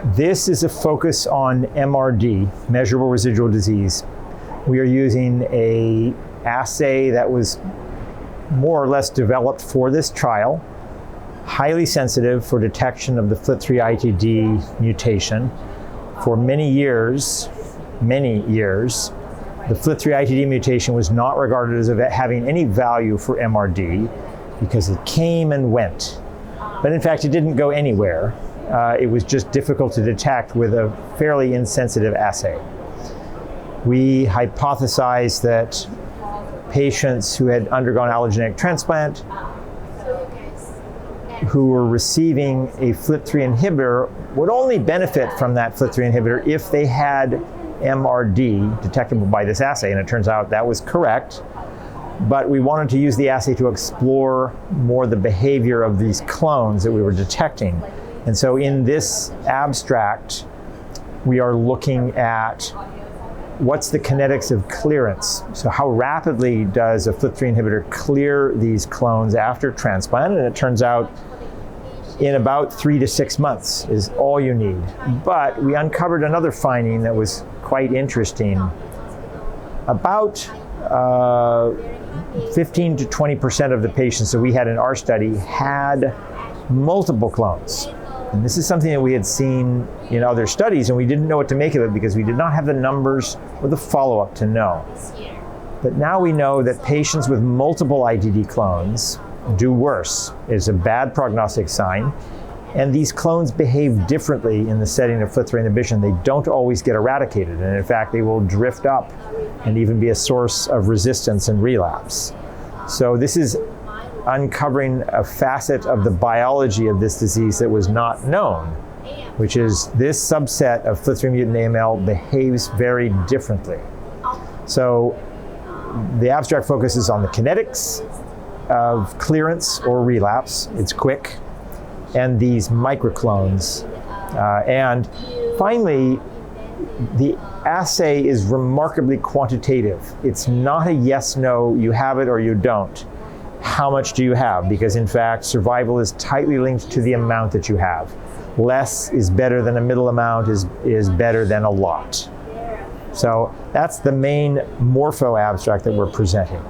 This is a focus on MRD, measurable residual disease. We are using an assay that was more or less developed for this trial, highly sensitive for detection of the FLT3-ITD mutation. For many years, the FLT3-ITD mutation was not regarded as having any value for MRD because it came and went. But in fact, it didn't go anywhere. It was just difficult to detect with a fairly insensitive assay. We hypothesized that patients who had undergone allogeneic transplant, who were receiving a FLT3 inhibitor, would only benefit from that FLT3 inhibitor if they had MRD detectable by this assay, and it turns out that was correct. But we wanted to use the assay to explore more the behavior of these clones that we were detecting. And so in this abstract, we are looking at what's the kinetics of clearance. So how rapidly does a FLT3 inhibitor clear these clones after transplant? And it turns out in about 3 to 6 months is all you need. But we uncovered another finding that was quite interesting. About 15 to 20% of the patients that we had in our study had multiple clones. And this is something that we had seen in other studies, and we didn't know what to make of it because we did not have the numbers or the follow-up to know. But now we know that patients with multiple ITD clones do worse. It's a bad prognostic sign. And these clones behave differently in the setting of FLT3 inhibition. They don't always get eradicated. And in fact, they will drift up and even be a source of resistance and relapse. So this is uncovering a facet of the biology of this disease that was not known, which is this subset of FLT3 mutant AML behaves very differently. So the abstract focuses on the kinetics of clearance or relapse. It's quick. And these microclones. And finally, the assay is remarkably quantitative. It's not a yes, no, you have it or you don't. How much do you have? Because in fact, survival is tightly linked to the amount that you have. Less is better than a middle amount, is better than a lot. So that's the main MORPHO abstract that we're presenting.